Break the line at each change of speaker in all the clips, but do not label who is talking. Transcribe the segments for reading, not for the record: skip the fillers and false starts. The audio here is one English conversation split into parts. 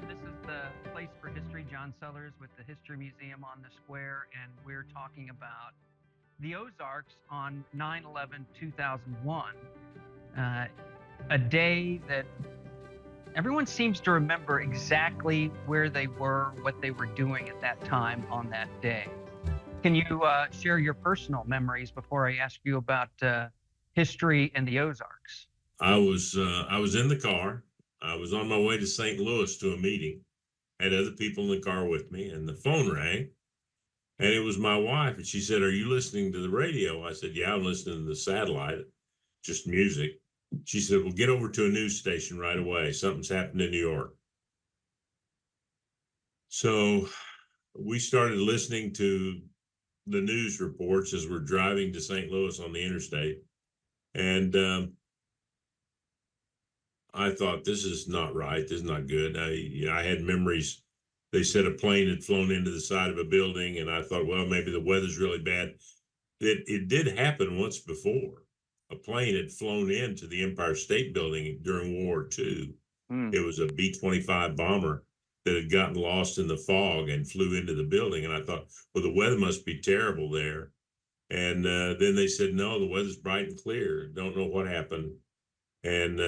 This is the Place for History, John Sellers with the History Museum on the Square, and we're talking about the Ozarks on 9/11, 2001, uh, a day that everyone seems to remember exactly where they were, what they were doing at that time on that day. Can you share your personal memories before I ask you about history and the Ozarks?
I was in the car. I was on my way to St. Louis to a meeting. Had other people in the car with me, and the phone rang, and it was my wife. And she said, "Are you listening to the radio?" I said, "Yeah, I'm listening to the satellite, just music." She said, "Well, get over to a news station right away. Something's happened in New York." So we started listening to the news reports as we're driving to St. Louis on the interstate, and I thought, this is not right. This is not good. I had memories. They said a plane had flown into the side of a building, and I thought, well, maybe the weather's really bad. It did happen once before. A plane had flown into the Empire State Building during World War II. It was a B-25 bomber that had gotten lost in the fog and flew into the building. And I thought, well, the weather must be terrible there. And then they said, no, the weather's bright and clear. Don't know what happened. And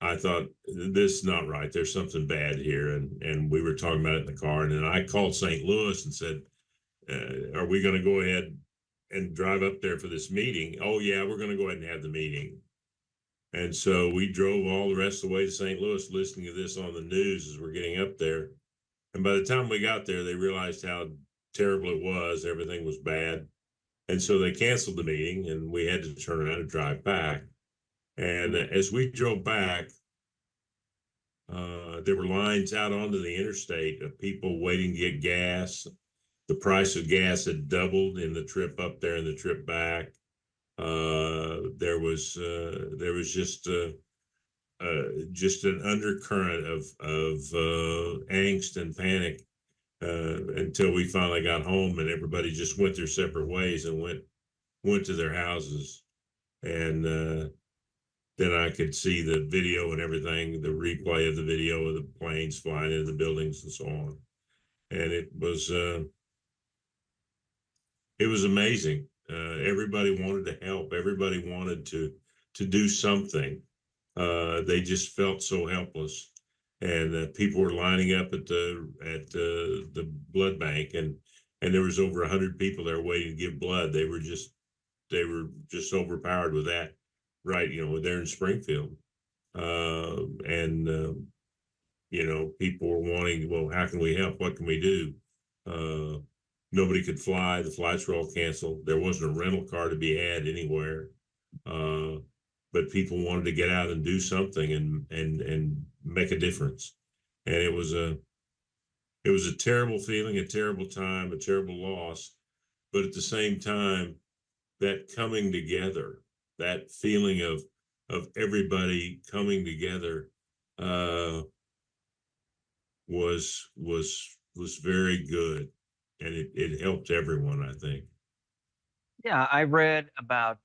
I thought, this is not right. There's something bad here. And we were talking about it in the car. And then I called St. Louis and said, are we going to go ahead and drive up there for this meeting? Oh, yeah, we're going to go ahead and have the meeting. And so we drove all the rest of the way to St. Louis listening to this on the news as we're getting up there. And by the time we got there, they realized how terrible it was. Everything was bad. And so they canceled the meeting, and we had to turn around and drive back. And as we drove back, there were lines out onto the interstate of people waiting to get gas. The price of gas had doubled in the trip up there and the trip back. There was just an undercurrent of angst and panic until we finally got home, and everybody just went their separate ways and went to their houses. And then I could see the video and everything, the replay of the video of the planes flying into the buildings and so on. And it was amazing. Everybody wanted to help. Everybody wanted to do something. They just felt so helpless, and people were lining up at the blood bank, and there was over 100 people there waiting to give blood. They were just overpowered with that, right? They're in Springfield, and people were wanting. Well, how can we help? What can we do? Nobody could fly. The flights were all canceled. There wasn't a rental car to be had anywhere. But people wanted to get out and do something and make a difference. And it was a terrible feeling, a terrible time, a terrible loss. But at the same time, that coming together, that feeling of everybody coming together, was very good, and it helped everyone, I think.
Yeah, I read about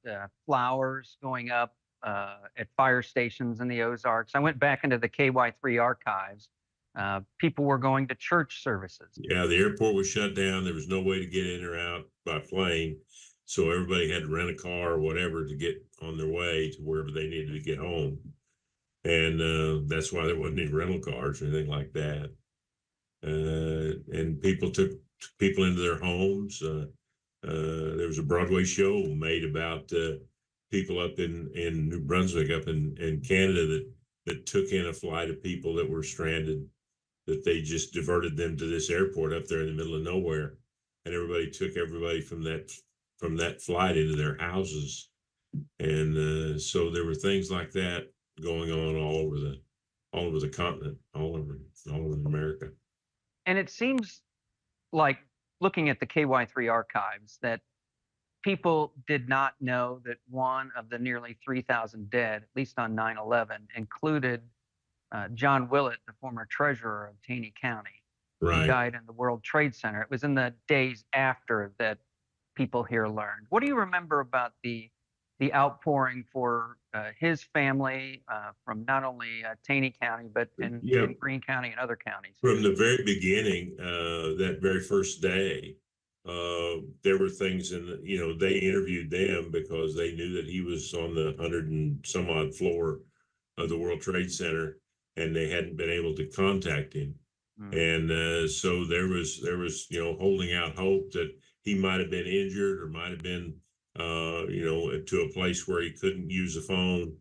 flowers going up at fire stations in the Ozarks. I went back into the KY3 archives. People were going to church services.
Yeah, the airport was shut down. There was no way to get in or out by plane, so everybody had to rent a car or whatever to get on their way to wherever they needed to get home. And that's why there wasn't any rental cars or anything like that. And people took people into their homes. There was a Broadway show made about people up in New Brunswick, up in Canada, that took in a flight of people that were stranded, that they just diverted them to this airport up there in the middle of nowhere, and everybody took everybody from that flight into their houses. And so there were things like that going on all over the continent, all over America.
And it seems like, looking at the KY3 archives, that people did not know that one of the nearly 3,000 dead, at least on 9/11, included John Willett, the former treasurer of Taney County, who
Right.
died in the World Trade Center. It was in the days after that people here learned. What do you remember about the outpouring for his family from not only Taney County, but
Yeah,
in Greene County and other counties.
from the very beginning, that very first day, there were things they interviewed them because they knew that he was on the 100 and some odd floor of the World Trade Center, and they hadn't been able to contact him. And so there was holding out hope that he might have been injured or might have been to a place where he couldn't use a phone.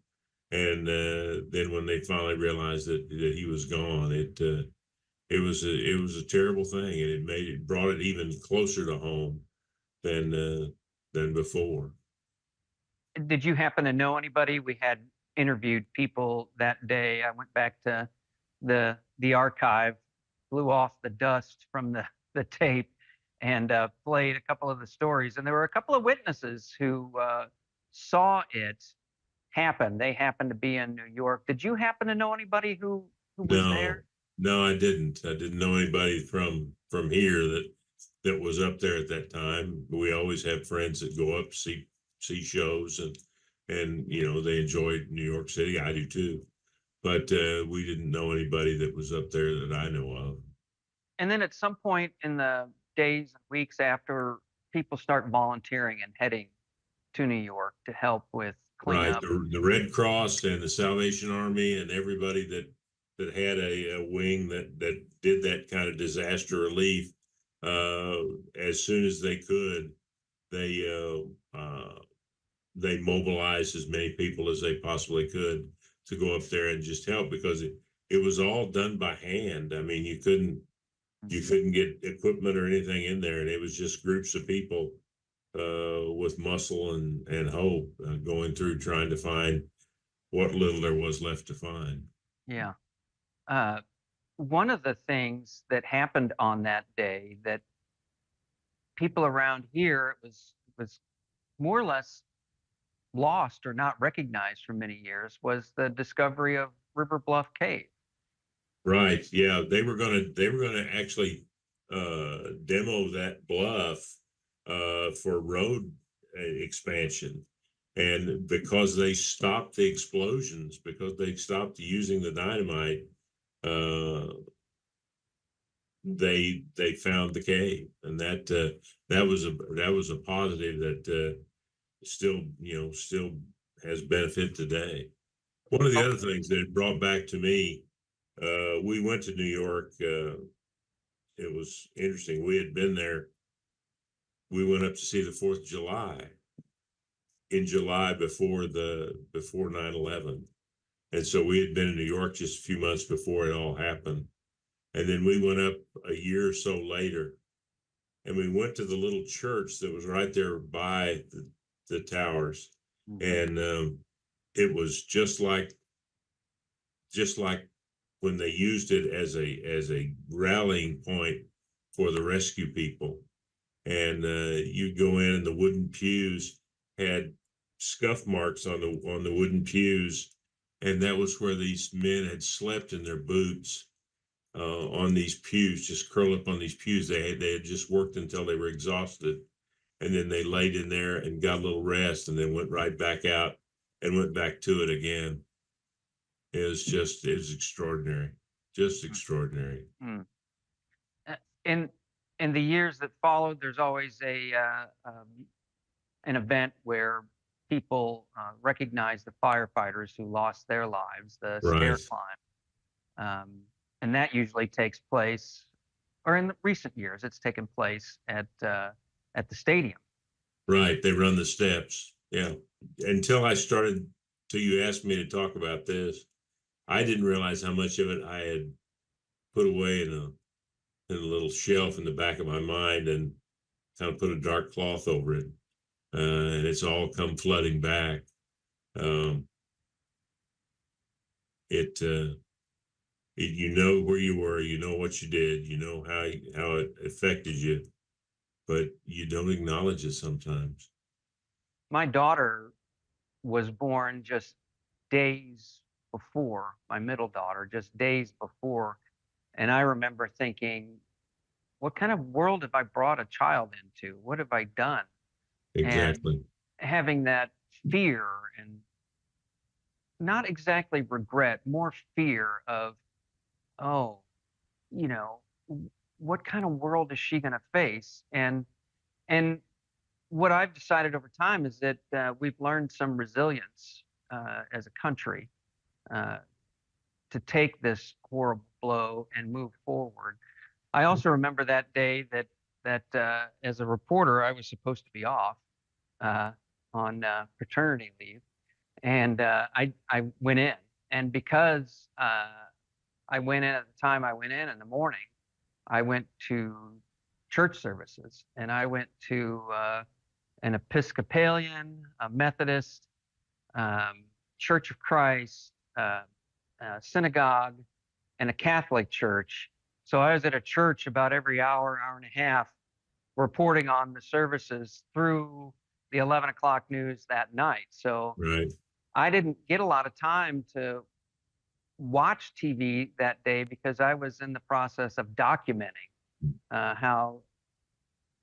And then when they finally realized that he was gone, it was a terrible thing, and it brought it even closer to home than before.
Did you happen to know anybody? We had interviewed people that day. I went back to the archive, blew off the dust from the tape, and played a couple of the stories. And there were a couple of witnesses who saw it happen. They happened to be in New York. Did you happen to know anybody who was
No,
there?
no, I didn't. I didn't know anybody from here that was up there at that time. We always have friends that go up see shows, and they enjoyed New York City. I do too, but we didn't know anybody that was up there that I know of.
And then at some point in the days and weeks after, people start volunteering and heading to New York to help with
Right,
cleanup.
the Red Cross and the Salvation Army and everybody that had a wing that did that kind of disaster relief. As soon as they could, they they mobilized as many people as they possibly could to go up there and just help, because it was all done by hand. I mean, you couldn't get equipment or anything in there, and it was just groups of people with muscle and hope going through trying to find what little there was left to find.
Yeah. One of the things that happened on that day that people around here was more or less lost or not recognized for many years was the discovery of River Bluff Cave.
Right. Yeah, they were gonna actually demo that bluff for road expansion, and because they stopped the explosions, because they stopped using the dynamite, uh, they found the cave, and that was a positive that still has benefit today. One of the
Oh,
other things that it brought back to me, we went to New York. It was interesting. We had been there. We went up to see the 4th of July in July before 9/11. And so we had been in New York just a few months before it all happened. And then we went up a year or so later, and we went to the little church that was right there by the towers. And it was just like when they used it as a rallying point for the rescue people. And you'd go in, and the wooden pews had scuff marks on the wooden pews, and that was where these men had slept in their boots on these pews, just curled up on these pews. They had just worked until they were exhausted, and then they laid in there and got a little rest, and then went right back out and went back to it again. It was extraordinary, just extraordinary.
mm. In in the years that followed, there's always an event where people recognize the firefighters who lost their lives, the stair
Right,
climb, and that usually takes place, or in recent years, it's taken place at the stadium.
right. They run the steps. Yeah. Till you asked me to talk about this, I didn't realize how much of it I had put away in a little shelf in the back of my mind, and kind of put a dark cloth over it. And it's all come flooding back. Um, it, you know where you were, you know what you did, you know how it affected you, but you don't acknowledge it sometimes.
My daughter was born just days before, my middle daughter, just days before. And I remember thinking, what kind of world have I brought a child into? What have I done? And
Exactly.
having that fear and not exactly regret, more fear of, oh, you know, what kind of world is she going to face? And what I've decided over time is that we've learned some resilience as a country uh, to take this horrible blow and move forward. I also remember that day that as a reporter I was supposed to be off uh, on paternity leave, and I went in, and because I went in at the time I went in the morning, I went to church services, and I went to an Episcopalian, a Methodist, um, Church of Christ, synagogue, and a Catholic church. So I was at a church about every hour, hour and a half, reporting on the services through the 11 o'clock news that night. So
Right.
I didn't get a lot of time to watch TV that day because I was in the process of documenting how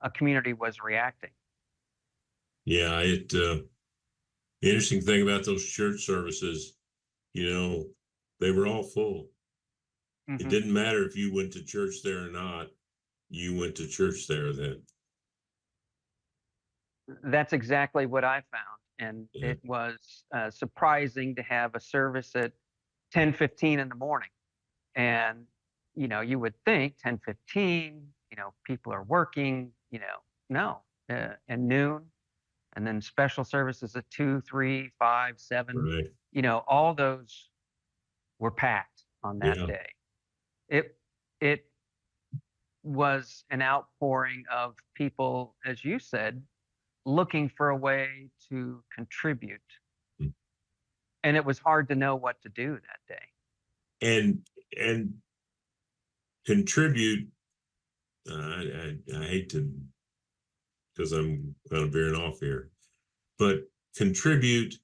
a community was reacting.
Yeah, the interesting thing about those church services, you know, they were all full. It
Hmm.
didn't matter if you went to church there or not. You went to church there then.
That's exactly what I found, and
Yeah.
it was surprising to have a service at 10:15 in the morning. And you would think 10:15, people are working, no, and noon, and then special services at 2, 3, 5, 7,
Right.
all those were packed on that
Yeah.
day. It was an outpouring of people, as you said, looking for a way to contribute.
Mm.
And it was hard to know what to do that day.
And contribute. I hate to, because I'm kind of veering off here, but contribute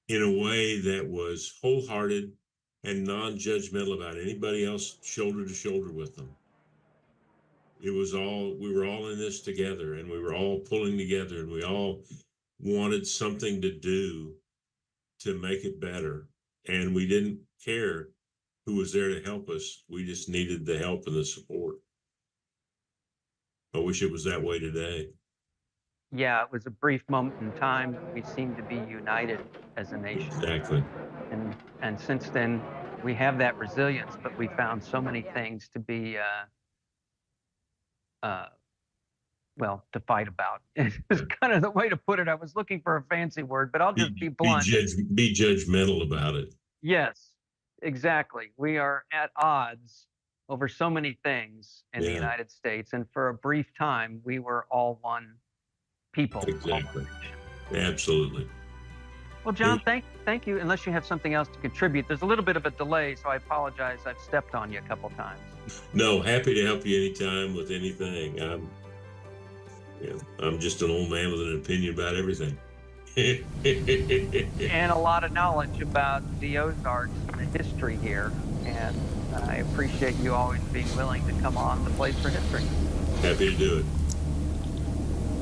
in a way that was wholehearted and non-judgmental about anybody else, shoulder to shoulder with them. We were all in this together, and we were all pulling together, and we all wanted something to do to make it better. And we didn't care who was there to help us. We just needed the help and the support. I wish it was that way today.
Yeah, it was a brief moment in time when we seemed to be united as a nation.
Exactly.
And since then, we have that resilience, but we found so many things to be, uh, well, to fight about. It's kind of the way to put it. I was looking for a fancy word, but I'll just be blunt.
Be judgmental about it.
Yes, exactly. We are at odds over so many things in the
Yeah.
United States, and for a brief time, we were all one people. all one
Exactly.
nation.
Absolutely.
Well, John, thank you. Unless you have something else to contribute, there's a little bit of a delay, so I apologize. I've stepped on you a couple times.
No, happy to help you anytime with anything. I'm just an old man with an opinion about everything.
And a lot of knowledge about the Ozarks and the history here. And I appreciate you always being willing to come on the Place for History.
Happy to do it.